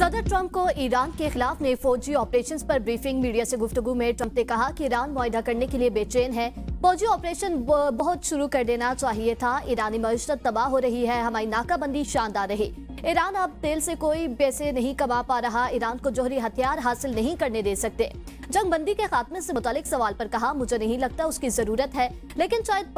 सदर ट्रंप को ईरान के खिलाफ नए फौजी ऑपरेशंस पर ब्रीफिंग। मीडिया से गुफ्तगू में ट्रंप ने कहा कि ईरान मुआहदा करने के लिए बेचैन है। फौजी ऑपरेशन बहुत शुरू कर देना चाहिए था। ईरानी मईशत तबाह हो रही है। हमारी नाकाबंदी शानदार रही। ईरान अब तेल से कोई पैसे नहीं कमा पा रहा। ईरान को जौहरी हथियार हासिल नहीं करने दे सकते। जंग बंदी के खात्मे से मुतालिक सवाल पर कहा, मुझे नहीं लगता उसकी जरूरत है, लेकिन शायद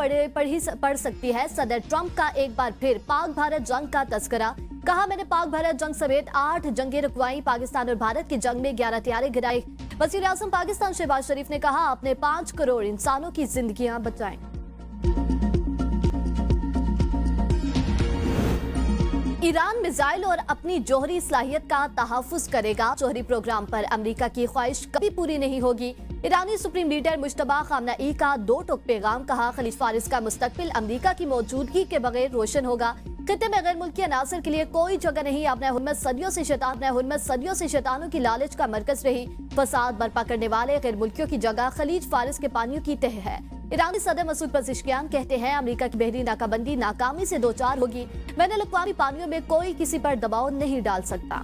पढ़ सकती है। सदर ट्रंप का एक बार फिर पाक भारत जंग का तस्करा। कहा, मैंने पाक भारत जंग समेत 8 जंगें रुकवाई। पाकिस्तान और भारत की जंग में 11 हथियारे गिराए। वज़ीर आज़म पाकिस्तान शहबाज शरीफ ने कहा, आपने 5 करोड़ इंसानों की जिंदगियां बचाएं। ईरान मिसाइल और अपनी जौहरी सलाहियत का तहफ़्फ़ुज़ करेगा। जौहरी प्रोग्राम पर अमेरिका की ख्वाहिश कभी पूरी नहीं होगी। ईरानी सुप्रीम लीडर मुश्तबा खामनेई का 2 टूक पैगाम। कहा, खलीज फारिस का मुस्तकबिल अमेरिका की मौजूदगी के बगैर रोशन होगा। खित्ते में गैर मुल्की अनासर के लिए कोई जगह नहीं। अपने हुर्मत सदियों से शैतानों की लालच का मरकज रही। फसाद बर्पा करने वाले गैर मुल्कियों की जगह खलीज फारिस के पानियों की तह है। ईरानी सदर मसूद पज़ेश्कियान कहते हैं, अमेरिका की बहरी नाकाबंदी नाकामी से 2-4 होगी। मैंने अक़वामी पानियों में कोई किसी पर दबाव नहीं डाल सकता।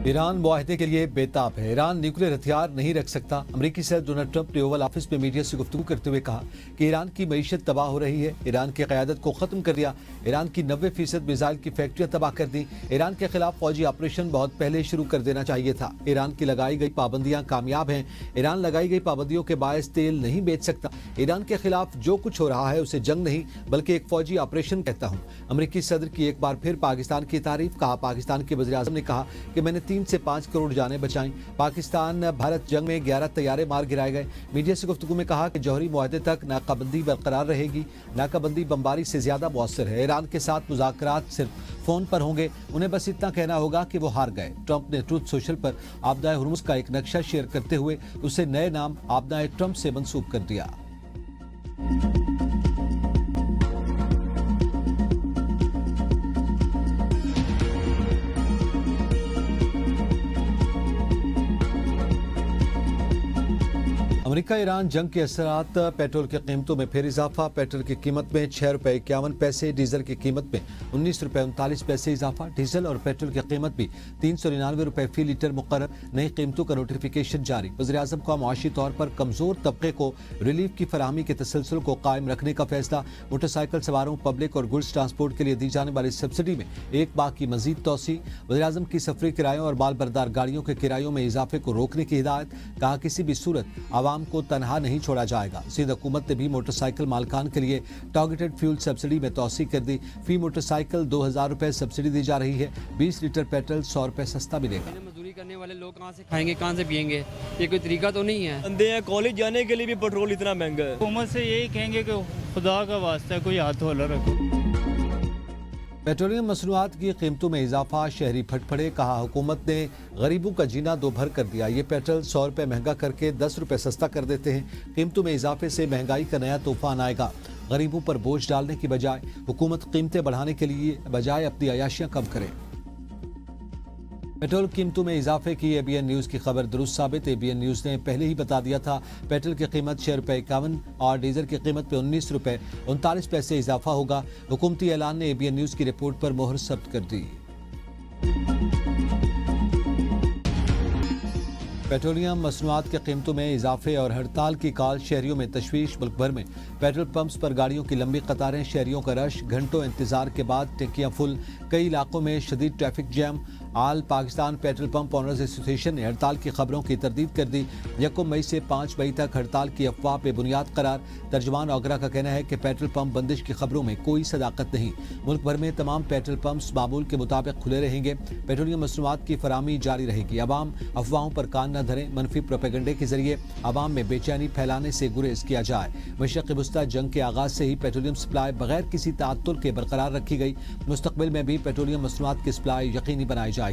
ईरान मुआहदे के लिए बेताब है। ईरान न्यूक्लियर हथियार नहीं रख सकता। अमेरिकी सदर डोनाल्ड ट्रंप ने ओवल ऑफिस में मीडिया से गुफ्तगू करते हुए कहा कि ईरान की मईशत तबाह हो रही है। ईरान की क़यादत को ख़त्म कर दिया। ईरान की 90% मिसाइल की फैक्ट्रियां तबाह कर दी। ईरान के खिलाफ फौजी ऑपरेशन बहुत पहले शुरू कर देना चाहिए था। ईरान की लगाई गई पाबंदियां कामयाब हैं। ईरान लगाई गई पाबंदियों के बायस तेल नहीं बेच सकता। ईरान के खिलाफ जो कुछ हो रहा है उसे जंग नहीं बल्कि एक फौजी ऑपरेशन कहता हूँ। अमेरिकी सदर की एक बार फिर पाकिस्तान की तारीफ। कहा, पाकिस्तान के वज़ीर आज़म ने कहा कि मैंने 3 से 5 करोड़ जानें बचाई। पाकिस्तान भारत जंग में 11 तैयारे मार गिराए गए। मीडिया से गुफ्तगू में कहा कि जौहरी मुआहदे तक नाकाबंदी बरकरार रहेगी। नाकाबंदी बमबारी से ज्यादा मौसर है। ईरान के साथ मुज़ाकरात सिर्फ फोन पर होंगे। उन्हें बस इतना कहना होगा कि वो हार गए। ट्रंप ने ट्रूथ सोशल पर आपदाए हुर्मुज़ का एक नक्शा शेयर करते हुए उसे नए नाम आपदाए ट्रंप से मंसूब कर दिया। अमेरिका ईरान जंग के असरात। पेट्रोल की कीमतों में फिर इजाफा। पेट्रोल की कीमत में 6 रुपये 51 पैसे, डीजल की कीमत में 19 रुपये 39 पैसे इजाफा। डीजल और पेट्रोल की कीमत भी 399 रुपये फी लीटर मुकर्रर। नई कीमतों का नोटिफिकेशन जारी। वज़ीर आज़म का मुआशी तौर पर कमजोर तबके को रिलीफ की फराहमी के तसलसल को कायम रखने का फैसला। मोटरसाइकिल सवारों, पब्लिक और गुड्स ट्रांसपोर्ट के लिए दी जाने वाली सब्सिडी में 1 माह की मजीद तोसी। वज़ीर आज़म की सफरी किरायों और माल बरदार गाड़ियों के किरायों में इजाफे को रोकने की हिदायत। कहा, किसी भी सूरत आवाम को तनहा नहीं छोड़ा जाएगा। सिंध हुकूमत ने भी मोटरसाइकिल मालकान के लिए टारगेटेड फ्यूल सब्सिडी में तोसी कर दी। फी मोटरसाइकिल 2000 रुपए सब्सिडी दी जा रही है। 20 लीटर पेट्रोल 100 रुपए सस्ता मिलेगा। मजदूरी करने वाले लोग कहाँ से खाएंगे, कहाँ से पियेंगे? ये कोई तरीका तो नहीं है। बंदे हैं, कॉलेज जाने के लिए भी पेट्रोल इतना महंगा है। हुकूमत से यही कहेंगे कि खुदा का वास्ता कोई हाथ होला रखो। पेट्रोलियम मसनूआत की कीमतों में इजाफा। शहरी फटफड़े। कहा, हुकूमत ने गरीबों का जीना दोभर कर दिया। ये पेट्रोल 100 रुपये महंगा करके 10 रुपये सस्ता कर देते हैं। कीमतों में इजाफे से महंगाई का नया तूफान आएगा। गरीबों पर बोझ डालने की बजाय हुकूमत कीमतें बढ़ाने के लिए बजाय अपनी अयाशियां कम करे। पेट्रोल कीमतों में इजाफे की एबीएन न्यूज़ की खबर दुरुस्त साबित। एबीएन न्यूज़ ने पहले ही बता दिया था पेट्रोल की कीमत 6 रुपये 51 और डीजल की कीमत पे 19 रुपये 39 पैसे इजाफा होगा। हुकूमती ऐलान ने एबीएन न्यूज़ की रिपोर्ट पर मोहर जब्त कर दी। पेट्रोलियम मसनूआत की कीमतों में इजाफे और हड़ताल की काल। शहरियों में तशवीश। मुल्क भर में पेट्रोल पंप्स पर गाड़ियों की लंबी कतारें। शहरियों का रश। घंटों इंतजार के बाद टंकियां फुल। कई इलाकों में शदीद traffic jam. All Pakistan petrol pump owners association ने हड़ताल की खबरों की तरदीद कर दी। 1 मई से 5 मई तक हड़ताल की अफवाह बेबुनियाद करार। तर्जमान ओगरा का कहना है कि पेट्रोल पंप बंदिश की खबरों में कोई सदाकत नहीं। मुल्क भर में तमाम पेट्रोल पंप्स मामूल के मुताबिक खुले रहेंगे। पेट्रोलियम मसनूआत की फराहमी जारी रहेगी। अवाम अफवाहों पर कान न धरें। मनफी प्रोपेगेंडे के जरिए अवाम में बेचैनी फैलाने से गुरेज किया जाए। मशरक़ वस्ता जंग के आगाज से ही पेट्रोलियम सप्लाई बगैर किसी ताअत्तुल के बरकरार रखी गई। मुस्तकबिल में भी पेट्रोलियम मसनूआत की सप्लाई यकीनी बनाई जाएगी।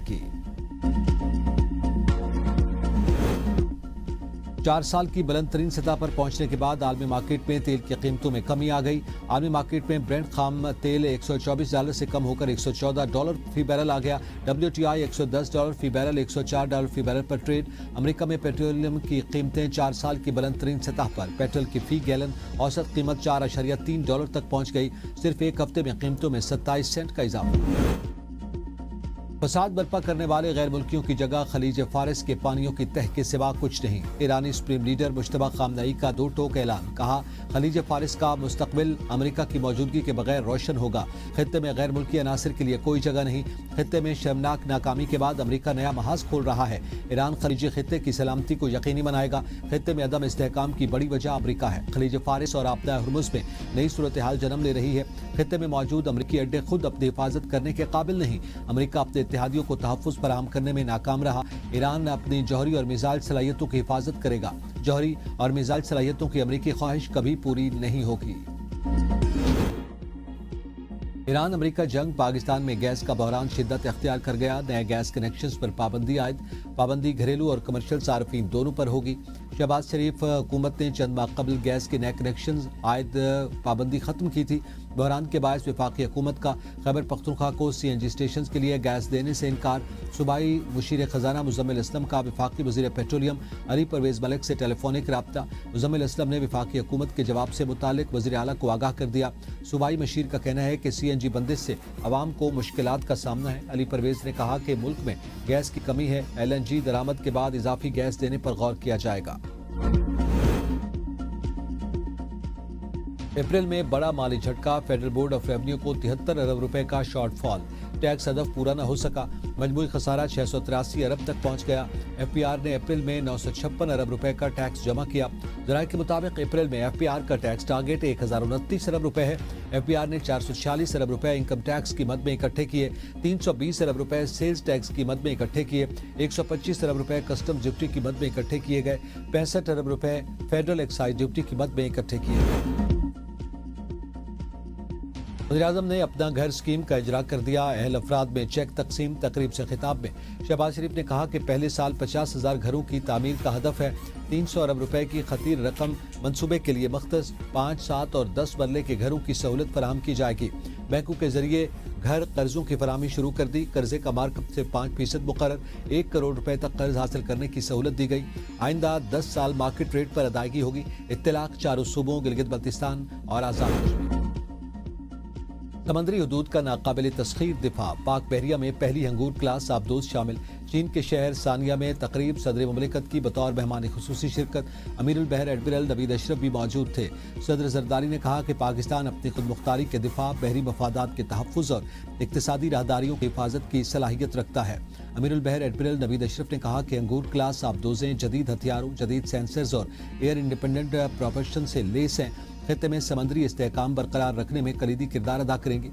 4 साल की बुलंद तरीन सतह पर पहुंचने के बाद आलमी मार्केट में तेल की कीमतों में कमी आ गई। आलमी मार्केट में ब्रेंट खाम तेल $124 से कम होकर $114 फी बैरल आ गया। WTI $110 फी बैरल, $104 फी बैरल पर ट्रेड। अमेरिका में पेट्रोलियम की कीमतें 4 साल की बुलंद तरीन सतह पर। पेट्रोल की फी गैलन औसत कीमत $4.3 तक पहुंच गई। सिर्फ एक हफ्ते में कीमतों में 27 सेंट का इजाफा। फसाद बर्पा करने वाले गैर मुल्कियों की जगह खलीज फारिस के पानियों की तह के सिवा कुछ नहीं। ईरानी सुप्रीम लीडर मुश्तबा खामनई का दो टोक ऐलान। कहा, खलीज फारिस का मुस्तकबिल अमेरिका की मौजूदगी के बगैर रोशन होगा। खित्ते में गैर मुल्की अनासिर के लिए कोई जगह नहीं। खित्ते में शर्मनाक नाकामी के बाद अमेरिका नया महाज खोल रहा है। ईरान खलीजी खित्ते की सलामती को यकीनी बनाएगा। खित्ते में अदम इस्तेहकाम की बड़ी वजह अमेरिका है। खलीज फारिस और आपदा हुर्मुज़ में नई सूरत हाल जन्म ले रही है। खित्ते में मौजूद अमरीकी अड्डे खुद अपनी हिफाजत करने के काबिल नहीं। अमेरिका अपने इत्तेहादियों को तहफ़्फ़ुज़ फराहम करने में नाकाम रहा। ईरान अपनी जौहरी और मिसाइल सलाहियतों की हिफाजत करेगा। जौहरी और मिसाइल सलाहियतों की अमरीकी ख्वाहिश कभी पूरी नहीं होगी। ईरान अमेरिका जंग, पाकिस्तान में गैस का बहरान शिद्दत अख्तियार कर गया। नए गैस कनेक्शंस पर पाबंदी आयद। पाबंदी घरेलू और कमर्शियल सार्फिन दोनों पर होगी। शहबाज शरीफ हुकूमत ने चंद माह कबल गैस के नए कनेक्शंस आयद पाबंदी खत्म की थी। बहरान के बायस वफाकी हुकूमत का खैबर पख्तूनख्वा को CNG स्टेशन के लिए गैस देने से इनकार। सूबाई मुशीर खजाना मुजम्मिल असलम का वफाकी वज़ीर पेट्रोलियम अली परवेज़ मलिक से टेलीफोनिक रब्ता। मुजम्मिल असलम ने वफाकी हुकूमत के जवाब से मुतालिक वज़ीर आला को आगाह कर दिया। सूबाई मशीर का कहना है कि CNG बंदिश से अवाम को मुश्किलात का सामना है। अली परवेज़ ने कहा कि मुल्क में गैस की कमी है। LNG दरामद के बाद इजाफी गैस देने पर गौर किया जाएगा। अप्रैल में बड़ा माली झटका। फेडरल बोर्ड ऑफ रेवेन्यू को 73 अरब रुपए का शॉर्टफॉल। टैक्स हदफ पूरा न हो सका। मजमूई खसारा 683 अरब तक पहुंच गया। FPR ने अप्रैल में 956 अरब रुपए का टैक्स जमा किया। जराये के मुताबिक अप्रैल में FPR का टैक्स टारगेट 1029 अरब रुपए है। FPR ने 446 अरब रुपए इनकम टैक्स की मद में इकट्ठे किए। 320 अरब रुपए सेल्स टैक्स की मद में इकट्ठे किए। 125 अरब रुपए कस्टम ड्यूटी की मद में इकट्ठे किए गए। 65 अरब रुपए फेडरल एक्साइज ड्यूटी की मद में इकट्ठे किए गए। वज़ीर-ए-आज़म ने अपना घर स्कीम का इजरा कर दिया। अहल अफराद में चेक तकसीम। तकरीब से खिताब में शहबाज शरीफ ने कहा कि पहले साल 50,000 घरों की तामीर का हदफ है। 300 अरब रुपए की खतीर रकम मनसूबे के लिए मख्तस 5, 7 और 10 मरले के घरों की सहूलत फराहम की जाएगी। बैंकों के जरिए घर कर्जों की फराहमी शुरू कर दी। कर्जे का मार्कअप से 5% मुकर्रर। 1 करोड़ रुपए तक कर्ज हासिल करने की सहूलत दी गई। आइंदा 10 साल मार्केट रेट पर अदायगी होगी। इत्तलाक चारों सूबों गिलगित बल्तिस्तान और आज़ाद कश्मीर। समंदरी हदूद का नाकाबिल तस्खीर दिफा। पाक बहरिया में पहली अंगूर क्लास आबदोज शामिल। चीन के शहर सानिया में तकरीब। सदर मुमलिकत की बतौर मेहमान खुसूसी शिरकत। अमीरुल बहर एडमिरल नवीद अशरफ भी मौजूद थे। सदर जरदारी ने कहा कि पाकिस्तान अपनी खुद मुख्तारी के दिफा, बहरी मफादात के तहफ़्फ़ुज़ और इक्तिसादी राहदारियों की हिफाजत की सलाहियत रखता है। अमीरुल बहर एडमिरल नवीद अशरफ ने कहा कि अंगूर क्लास आबदोजें जदीद हथियारों, जदीद सेंसर्स और एयर इंडिपेंडेंट प्रोपल्शन से लेस हैं। खित्ते में समंदरी इस्तेहकाम बरकरार रखने में कलीदी किरदार अदा करेंगे।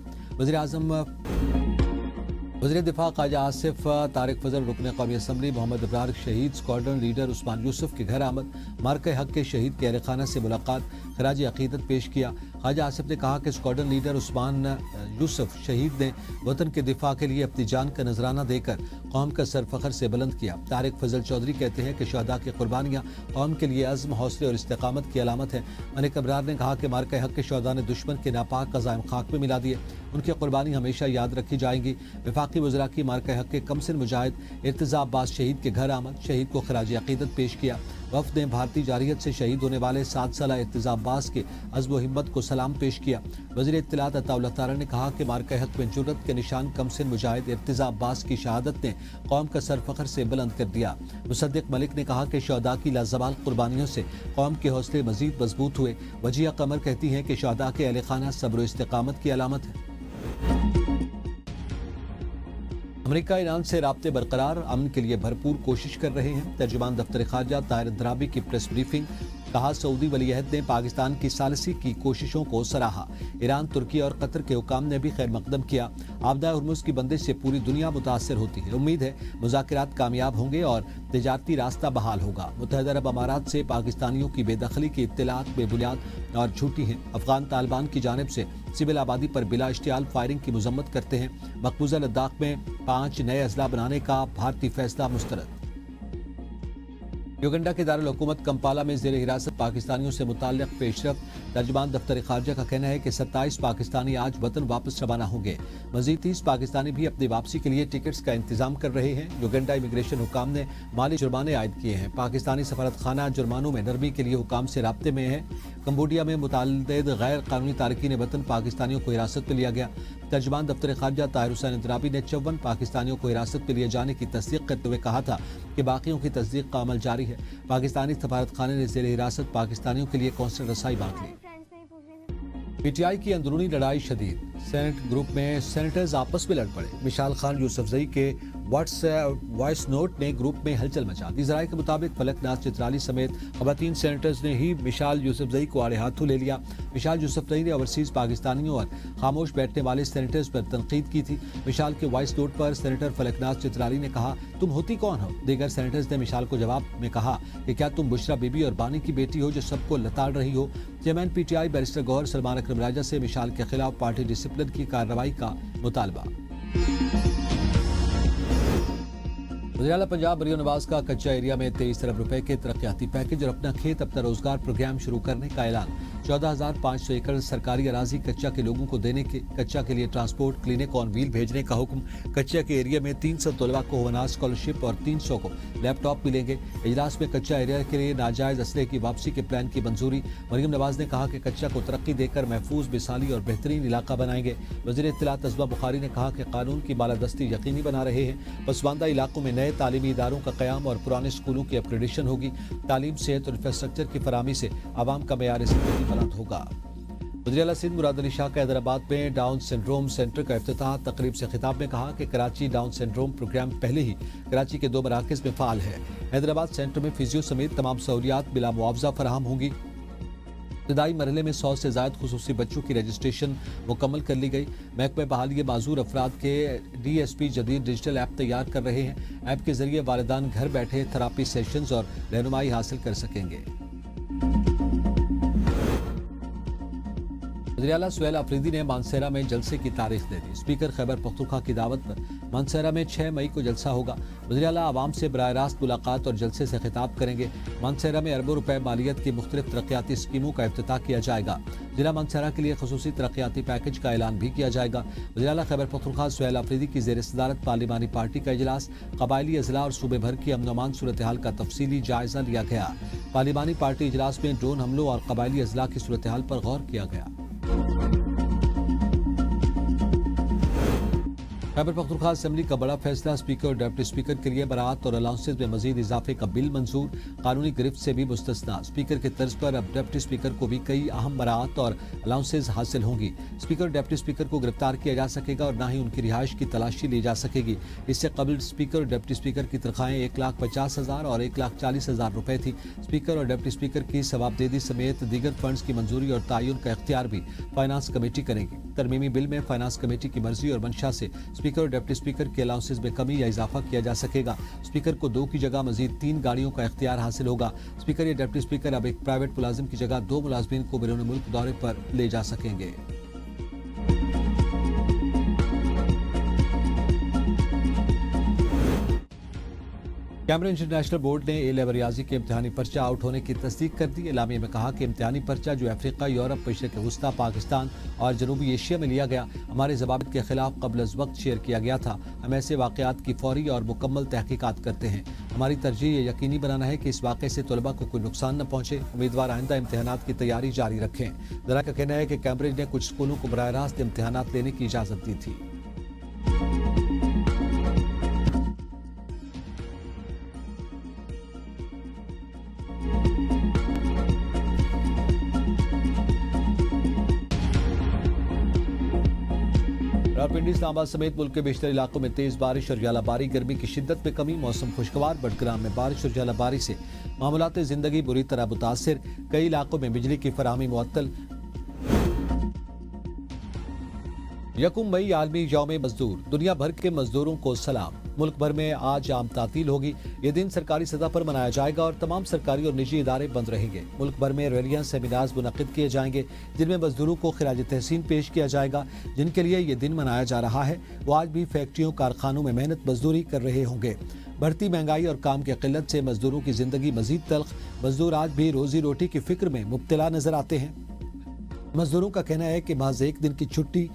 वज़ीर दिफा ख्वाजा आसिफ तारिक फजल, रुकन कौमी असम्बली मोहम्मद इब्रार, शहीद स्क्वाड्रन लीडर उस्मान यूसुफ के घर आमद। मार्के हक के शहीद के अहल खाना से मुलाकात, खराज अकीदत पेश किया। ख्वाजा आसिफ ने कहा कि स्क्वाड्रन लीडर उस्मान यूसुफ शहीद ने वतन के दिफा के लिए अपनी जान का नजराना देकर कौम का सर फखर से बुलंद किया। तारिक फजल चौधरी कहते हैं कि शहदा की कुर्बानियाँ कौम के लिए अज़्म, हौसले और इस्तेकामत की अलामत है। मलिक अबरार ने कहा कि मार्के हक के शहदा ने दुश्मन के नापाक कज़ाइम खाक में मिला दिए। उनकी कुर्बानी हमेशा याद रखी जाएंगी। वफाकी वज़रा की मार्के हक के कमसिन मुजाहिद इर्तिज़ा अब्बास शहीद के घर आमद। शहीद को खराज अकीदत पेश किया। वफ़द ने भारतीय जारियत से शहीद होने वाले 7 साला इर्तिज़ा अब्बास के अज़्म व हिम्मत को सलाम पेश किया। वज़ीर इत्तलात अताउल्लाह ताला ने कहा कि मार्के हक में जुर्रत के निशान कमसिन मुजाहिद इर्तिज़ा अब्बास की शहादत ने कौम का सर फखर से बुलंद कर दिया। मुसद्दिक मलिक ने कहा कि शहदा की लाजवाल कुर्बानियों से कौम के हौसले मजीद मजबूत हुए। वजिया कमर कहती हैं कि शहदा के अहल खाना सब्र व इस्तिकामत की अलामत है। अमेरिका ईरान से राब्ते बरकरार, अमन के लिए भरपूर कोशिश कर रहे हैं। तर्जुमान दफ्तर खारजा ताहिर अंद्राबी की प्रेस ब्रीफिंग। कहा, सऊदी वलीअहद ने पाकिस्तान की सालसी की कोशिशों को सराहा। ईरान, तुर्की और कतर के हुकाम ने भी खैर मकदम किया। आपदा हुर्मुज़ की बंदिश से पूरी दुनिया मुतासर होती है। उम्मीद है मुज़ाकरात कामयाब होंगे और तिजारती रास्ता बहाल होगा। मुत्तहिदा अरब अमारात से पाकिस्तानियों की बेदखली की इत्तलात बेबुनियाद और झूठी हैं। अफगान तालिबान की जानिब से सिविल आबादी पर बिला इश्तियाल फायरिंग की मजम्मत करते हैं। मकबूजा लद्दाख में 5 नए अजला बनाने का भारतीय फैसला मुस्तरद। یوگنڈا کے دارالحکومت کمپالا میں زیر حراست پاکستانیوں سے متعلق پیشرفت ترجمان دفتر خارجہ کا کہنا ہے کہ 27 پاکستانی آج وطن واپس روانہ ہوں گے۔ مزید 30 پاکستانی بھی اپنی واپسی کے لیے ٹکٹس کا انتظام کر رہے ہیں۔ یوگنڈا امیگریشن حکام نے مالی جرمانے عائد کیے ہیں۔ پاکستانی سفارت خانہ جرمانوں میں نرمی کے لیے حکام سے رابطے میں ہے۔ کمبوڈیا میں متعدد غیر قانونی تارکین وطن پاکستانیوں کو حراست میں لیا گیا۔ ترجمان دفتر خارجہ طاہر حسین اندرابی نے 54 پاکستانیوں کو حراست میں لیے جانے کی تصدیق کرتے ہوئے کہا تھا کہ باقیوں کی تصدیق کا عمل جاری ہے۔ پاکستانی سفارت خانے نے زیر حراست پاکستانیوں کے لیے کونسلر رسائی مانگ لی۔ پی ٹی آئی کی اندرونی لڑائی شدید، سینٹ گروپ میں سینیٹرز آپس میں لڑ پڑے۔ مشال خان یوسفزئی کے وائس نوٹ نے گروپ میں ہلچل مچا دی۔ ذرائع کے مطابق فلک ناز چترالی سمیت خواتین سینیٹرز نے ہی مشال یوسفزئی کو آڑے ہاتھوں لے لیا۔ مشال یوسفزئی نے اوورسیز پاکستانیوں اور خاموش بیٹھنے والے سینیٹرز پر تنقید کی تھی۔ مشال کے وائس نوٹ پر سینیٹر فلک ناز چترالی نے کہا، تم ہوتی کون ہو؟ دیگر سینیٹرز نے مشال کو جواب میں کہا کہ کیا تم بشرا بی بی اور بانی کی بیٹی ہو جو سب کو لتاڑ رہی ہو؟ Chairman P T I barrister Gohar Salman Akram Raja سے مشال کے خلاف پارٹی ڈسپلن کی کارروائی کا مطالبہ۔ وزیر اعلیٰ پنجاب مریم نواز کا کچا ایریا میں 23 ارب روپے کے ترقیاتی پیکج اور اپنا کھیت اپنا روزگار پروگرام شروع کرنے کا اعلان۔ 14,500 ایکڑ سرکاری اراضی کچا کے لوگوں کو دینے کے، کچا کے لیے ٹرانسپورٹ کلینک آن ویل بھیجنے کا حکم۔ کچا کے ایریا میں 300 طلباء کو ہونہار اسکالرشپ اور 300 کو لیپ ٹاپ ملیں گے۔ اجلاس میں کچا ایریا کے لیے ناجائز اسلحے کی واپسی کے پلان کی منظوری۔ مریم نواز نے کہا کہ کچا کو ترقی دے کر محفوظ، مثالی اور بہترین علاقہ بنائیں گے۔ وزیر اطلاعات ازواء بخاری نے کہا کہ قانون کی بالادستی یقینی بنا رہے ہیں۔ پسماندہ علاقوں میں نئے تعلیمی اداروں کا قیام اور پرانے اسکولوں کی اپ گریڈیشن ہوگی۔ تعلیم، صحت اور انفراسٹرکچر کی فراہمی سے عوام کا معیار زندگی بلند ہوگا۔ وزیر اعلیٰ سندھ مراد علی شاہ کا حیدرآباد میں ڈاؤن سنڈروم سینٹر کا افتتاح۔ تقریب سے خطاب میں کہا کہ کراچی ڈاؤن سنڈروم پروگرام پہلے ہی کراچی کے 2 مراکز میں فعال ہے۔ حیدرآباد سینٹر میں فزیو سمیت تمام سہولیات بلا معاوضہ فراہم ہوں گی۔ ابتدائی مرحلے میں 100 سے زائد خصوصی بچوں کی رجسٹریشن مکمل کر لی گئی۔ محکمہ بحالی معذور افراد کے ڈی ایس پی جدید ڈیجیٹل ایپ تیار کر رہے ہیں۔ ایپ کے ذریعے والدین گھر بیٹھے تھراپی سیشنز اور رہنمائی حاصل کر سکیں گے۔ وزیر اعلیٰ سہیل آفریدی نے مانسہرہ میں جلسے کی تاریخ دے دی۔ اسپیکر خیبر پختونخوا کی دعوت پر مانسہرہ میں 6 مئی کو جلسہ ہوگا۔ وزیر اعلیٰ عوام سے براہ راست ملاقات اور جلسے سے خطاب کریں گے۔ مانسہرہ میں اربوں روپے مالیت کی مختلف ترقیاتی اسکیموں کا افتتاح کیا جائے گا۔ ضلع مانسہرہ کے لیے خصوصی ترقیاتی پیکج کا اعلان بھی کیا جائے گا۔ وزیر اعلیٰ خیبر پختونخوا سہیل آفریدی کی زیر صدارت پارلیمانی پارٹی کا اجلاس، قبائلی اضلاع اور صوبے بھر کی امن و امان صورتحال کا تفصیلی جائزہ لیا گیا۔ پارلیمانی پارٹی اجلاس میں ڈرون حملوں اور قبائلی اضلاع کی صورتحال پر غور کیا گیا۔ خیبر پختونخوا اسمبلی کا بڑا فیصلہ، اسپیکر اور ڈپٹی اسپیکر کے لیے برآت اور الاؤنسز میں مزید اضافے کا بل منظور، قانونی گرفت سے بھی مستثنا۔ اسپیکر کے طرز پر اب ڈپٹی اسپیکر کو بھی کئی اہم برآت اور الاؤنسز حاصل ہوں گی۔ اسپیکر اور ڈپٹی اسپیکر کو گرفتار کیا جا سکے گا اور نہ ہی ان کی رہائش کی تلاشی لی جا سکے گی۔ اس سے قبل اسپیکر اور ڈپٹی اسپیکر کی تنخواہیں 1,50,000 اور 1,40,000 روپے تھی۔ اسپیکر اور ڈپٹی اسپیکر کی ثوابدیدی سمیت دیگر فنڈز کی منظوری اور تعین کا اختیار بھی فائنانس کمیٹی کرے گی۔ ترمیمی بل میں فائنانس کمیٹی کی مرضی اور منشا سے اسپیکر اور ڈپٹی اسپیکر کے الاؤنسز میں کمی یا اضافہ کیا جا سکے گا۔ اسپیکر کو 2 کی جگہ مزید 3 گاڑیوں کا اختیار حاصل ہوگا۔ اسپیکر یا ڈپٹی اسپیکر اب ایک پرائیویٹ ملازم کی جگہ 2 ملازمین کو بیرون ملک دورے پر لے جا سکیں گے۔ کیمبرج انٹرنیشنل بورڈ نے اے لیول ریاضی کے امتحانی پرچہ آؤٹ ہونے کی تصدیق کر دی۔ اعلامیے میں کہا کہ امتحانی پرچہ جو افریقہ، یورپ، مشرق وسطی، پاکستان اور جنوبی ایشیا میں لیا گیا، ہمارے ضوابط کے خلاف قبل از وقت شیئر کیا گیا تھا۔ ہم ایسے واقعات کی فوری اور مکمل تحقیقات کرتے ہیں۔ ہماری ترجیح یہ یقینی بنانا ہے کہ اس واقعے سے طلباء کو کوئی نقصان نہ پہنچے۔ امیدوار آئندہ امتحانات کی تیاری جاری رکھیں۔ ذرائع کا کہنا ہے کہ کیمبرج نے کچھ اسکولوں کو براہ راست امتحانات لینے کی اجازت دی تھی۔ راولپنڈی، اسلام آباد سمیت ملک کے بیشتر علاقوں میں تیز بارش اور ژالہ باری، گرمی کی شدت میں کمی، موسم خوشگوار۔ بٹگرام میں بارش اور ژالہ باری سے معمولات زندگی بری طرح متاثر، کئی علاقوں میں بجلی کی فراہمی معطل۔ 1 مئی عالمی یوم مزدور، دنیا بھر کے مزدوروں کو سلام۔ मुल्क भर में आज आम तातील होगी। ये दिन सरकारी सतह पर मनाया जाएगा और तमाम सरकारी और निजी इदारे बंद रहेंगे। मुल्क भर में रैलियां, सेमिनार्स मुनक्किद किए जाएंगे जिनमें मजदूरों को खिराज तहसीन पेश किया जाएगा। जिनके लिए ये दिन मनाया जा रहा है वो आज भी फैक्ट्रियों, कारखानों में मेहनत मजदूरी कर रहे होंगे। बढ़ती महंगाई और काम की किल्लत से मजदूरों की जिंदगी मजीद तल्ख। मजदूर आज भी रोजी रोटी की फिक्र में मुब्तला नजर आते हैं। मजदूरों का कहना है कि महज एक दिन की छुट्टी